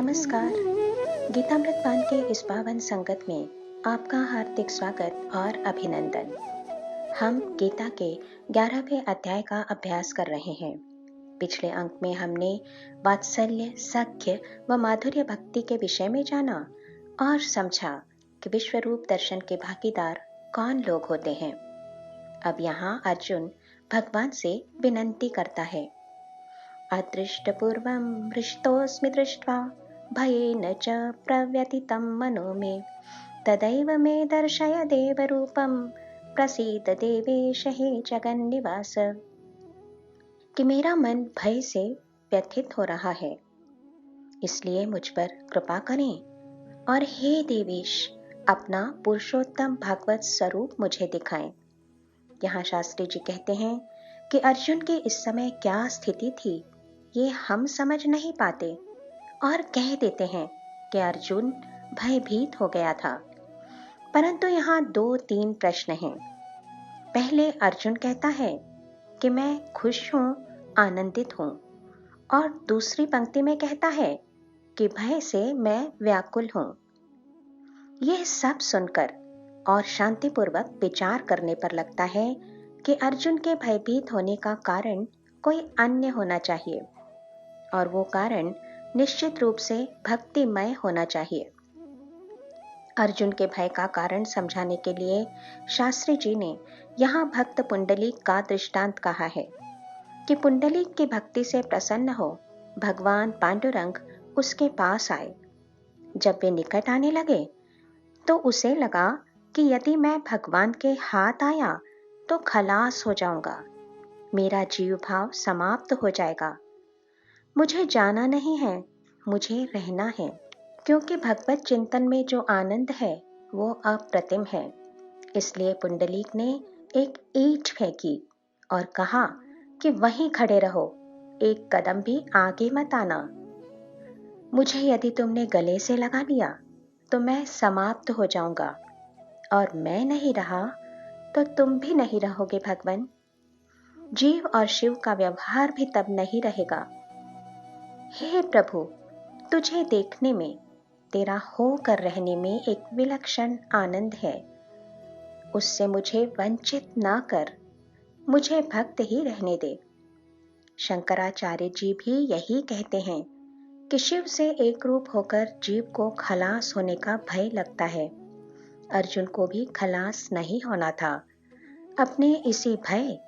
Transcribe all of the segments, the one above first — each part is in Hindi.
नमस्कार। गीतामृत पान के इस पावन संगत में आपका हार्दिक स्वागत और अभिनंदन। हम गीता के 11वें अध्याय का अभ्यास कर रहे हैं। पिछले अंक में हमने वात्सल्य, सख्य व माधुर्य भक्ति के विषय में जाना और समझा कि विश्वरूप दर्शन के भागीदार कौन लोग होते हैं। अब यहाँ अर्जुन भगवान से विनंती करता है। अदृष्टपूर्वं हृष्टोऽस्मि दृष्ट्वा भयेन च प्रव्यथितं मनो मे तदैव मे दर्शय देवरूपं प्रसीद देवेश हे जगन्निवास। कि मेरा मन भय से व्यथित हो रहा है, इसलिए मुझ पर कृपा करें और हे देवेश अपना पुरुषोत्तम भागवत स्वरूप मुझे दिखाएं। यहाँ शास्त्री जी कहते हैं कि अर्जुन की इस समय क्या स्थिति थी ये हम समझ नहीं पाते और कह देते हैं कि अर्जुन भयभीत हो गया था। परंतु यहाँ 2-3 प्रश्न हैं। पहले अर्जुन कहता है कि मैं खुश हूँ, आनंदित हूँ, और दूसरी पंक्ति में कहता है कि भय से मैं व्याकुल हूँ। यह सब सुनकर और शांतिपूर्वक विचार करने पर लगता है कि अर्जुन के भयभीत होने का कारण कोई अन्य होना चाहिए और वो कारण निश्चित रूप से भक्तिमय होना चाहिए। अर्जुन के भय का कारण समझाने के लिए शास्त्री जी ने यहाँ भक्त पुंडलीक का दृष्टांत कहा है कि पुंडलीक की भक्ति से प्रसन्न हो भगवान पांडुरंग उसके पास आए। जब वे निकट आने लगे तो उसे लगा कि यदि मैं भगवान के हाथ आया तो खलास हो जाऊंगा, मेरा जीव भाव समाप्त हो जाएगा। मुझे जाना नहीं है, मुझे रहना है, क्योंकि भगवत चिंतन में जो आनंद है वो अप्रतिम है। इसलिए पुंडलीक ने एक ईंट फेंकी और कहा कि वहीं खड़े रहो, एक कदम भी आगे मत आना। मुझे यदि तुमने गले से लगा लिया तो मैं समाप्त हो जाऊंगा और मैं नहीं रहा तो तुम भी नहीं रहोगे भगवान। जीव और शिव का व्यवहार भी तब नहीं रहेगा। हे प्रभु, तुझे देखने में, तेरा होकर रहने में एक विलक्षण आनंद है। उससे मुझे वंचित ना कर, मुझे भक्त ही रहने दे। शंकराचार्य जी भी यही कहते हैं कि शिव से एक रूप होकर जीव को खलास होने का भय लगता है। अर्जुन को भी खलास नहीं होना था। अपने इसी भय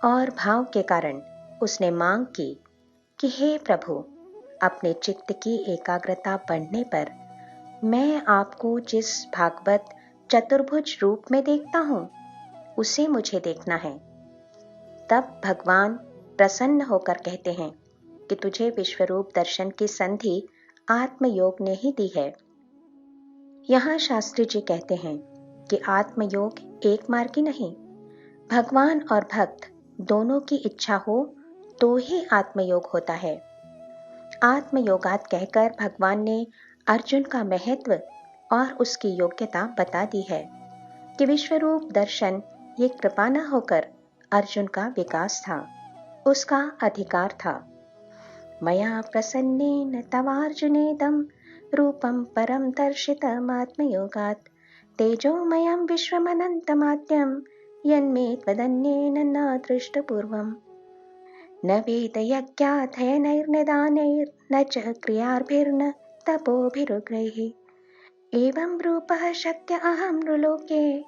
और भाव के कारण उसने मांग की कि हे प्रभु, अपने चित्त की एकाग्रता बढ़ने पर मैं आपको जिस भागवत चतुर्भुज रूप में देखता हूँ उसे मुझे देखना है। तब भगवान प्रसन्न होकर कहते हैं कि तुझे विश्वरूप दर्शन की संधि आत्मयोग ने ही दी है। यहाँ शास्त्री जी कहते हैं कि आत्मयोग एक मार्गी नहीं, भगवान और भक्त दोनों की इच्छा हो तो ही आत्मयोग होता है। आत्मयोगात कहकर भगवान ने अर्जुन का महत्व और उसकी योग्यता बता दी है कि विश्वरूप दर्शन ये कृपा न होकर अर्जुन का विकास था, उसका अधिकार था। मया प्रसन्नेन तवार्जुनेदं रूपं परं दर्शितमात्मयोगात् तेजोमयं विश्वमनन्तमाद्यं यन्मे त्वदन्येन न दृष्टपूर्वम्। न वेदयज्ञाध्ययनैर्निदानैर्न च क्रियाभिर्न तपोभिरुग्रैः एवं रूपः शक्य अहं नृलोके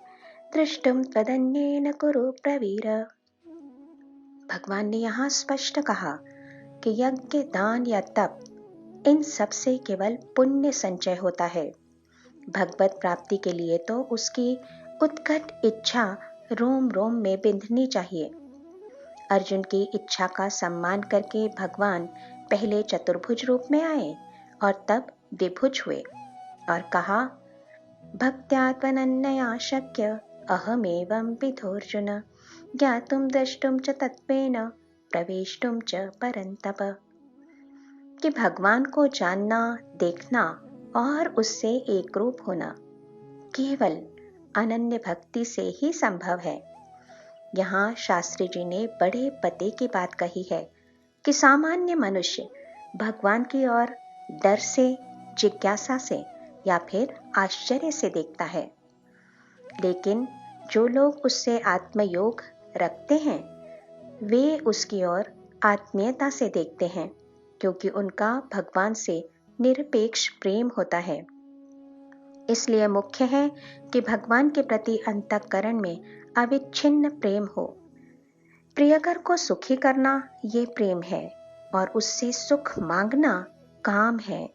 दृष्टुं त्वदन्येन कुरु प्रवीर। भगवान ने यहाँ स्पष्ट कहा कि यज्ञ, दान या तप इन सब से केवल पुण्य संचय होता है। भगवत प्राप्ति के लिए तो उसकी उत्कट इच्छा रोम रोम में बिंधनी चाहिए। अर्जुन की इच्छा का सम्मान करके भगवान पहले चतुर्भुज रूप में आए और तब द्विभुज हुए और कहा, भक्त्या त्वनन्यया शक्य अहमेवं विधोर्जुन ज्ञातुं द्रष्टुं च तत्त्वेन प्रवेष्टुं च परन्तप। कि भगवान को जानना, देखना और उससे एक रूप होना केवल अनन्य भक्ति से ही संभव है। यहाँ शास्त्री जी ने बड़े पते की बात कही है कि सामान्य मनुष्य भगवान की ओर डर से, जिज्ञासा से या फिर आश्चर्य से देखता है। लेकिन जो लोग उससे आत्मयोग रखते हैं वे उसकी ओर आत्मीयता से देखते हैं, क्योंकि उनका भगवान से निरपेक्ष प्रेम होता है। इसलिए मुख्य है कि भगवान के प्रति अंतःकरण में अविच्छिन्न प्रेम हो। प्रियकर को सुखी करना ये प्रेम है और उससे सुख मांगना काम है।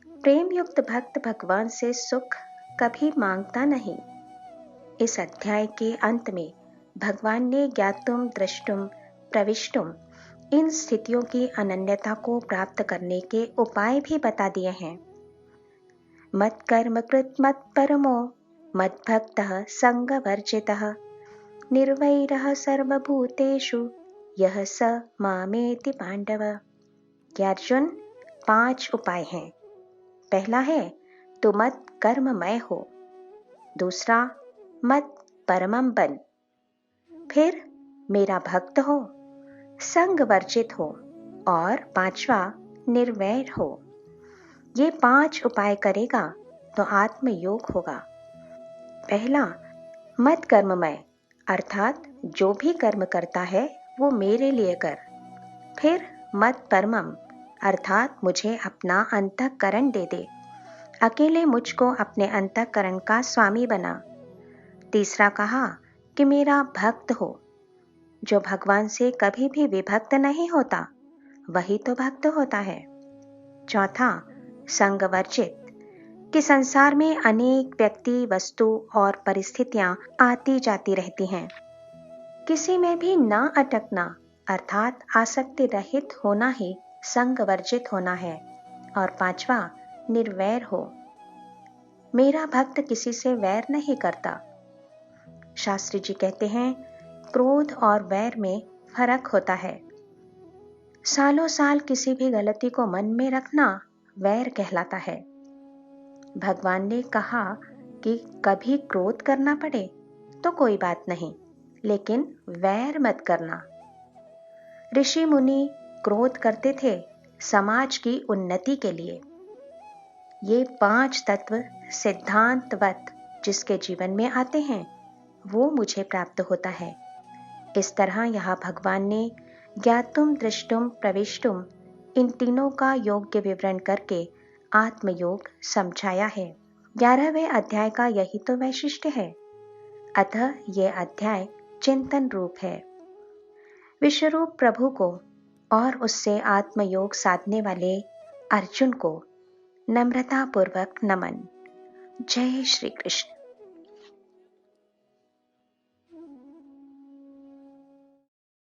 प्रेम युक्त भक्त भगवान से सुख कभी मांगता नहीं। इस अध्याय के अंत में भगवान ने ज्ञातुम दृष्टुम प्रविष्टुम इन स्थितियों की अनन्यता को प्राप्त करने के उपाय भी बता दिए हैं। मत कर्म कृत मत परमो मत भक्तः संगवर्जितः निर्वैरः सर्वभूतेषु यह स मामेति पांडव। कि अर्जुन 5 उपाय हैं। पहला है तू मत कर्ममय हो, दूसरा मत परमम बन, फिर मेरा भक्त हो, संग वर्जित हो और 5वां निर्वैर हो। ये 5 उपाय करेगा तो आत्मयोग होगा। पहला मत कर्ममय अर्थात जो भी कर्म करता है वो मेरे लिए कर। फिर मत परमम अर्थात मुझे अपना अंतःकरण दे दे, अकेले मुझको अपने अंतःकरण का स्वामी बना। तीसरा कहा कि मेरा भक्त हो, जो भगवान से कभी भी विभक्त नहीं होता वही तो भक्त होता है। चौथा संगवर्जित कि संसार में अनेक व्यक्ति, वस्तु और परिस्थितियां आती जाती रहती हैं, किसी में भी ना अटकना अर्थात आसक्ति रहित होना ही संगवर्जित होना है। और 5वां निर्वैर हो, मेरा भक्त किसी से वैर नहीं करता। शास्त्री जी कहते हैं क्रोध और वैर में फर्क होता है। सालों साल किसी भी गलती को मन में रखना वैर कहलाता है। भगवान ने कहा कि कभी क्रोध करना पड़े तो कोई बात नहीं, लेकिन वैर मत करना। ऋषि मुनि क्रोध करते थे समाज की उन्नति के लिए। ये 5 तत्व सिद्धांतवत जिसके जीवन में आते हैं वो मुझे प्राप्त होता है। इस तरह यहाँ भगवान ने ज्ञातुम दृष्टुम प्रविष्टुम इन तीनों का योग्य विवरण करके आत्मयोग समझाया है। 11वें अध्याय का यही तो वैशिष्ट्य है। अतः यह अध्याय चिंतन रूप है। विश्वरूप प्रभु को और उससे आत्मयोग साधने वाले अर्जुन को नम्रता पूर्वक नमन। जय श्री कृष्ण।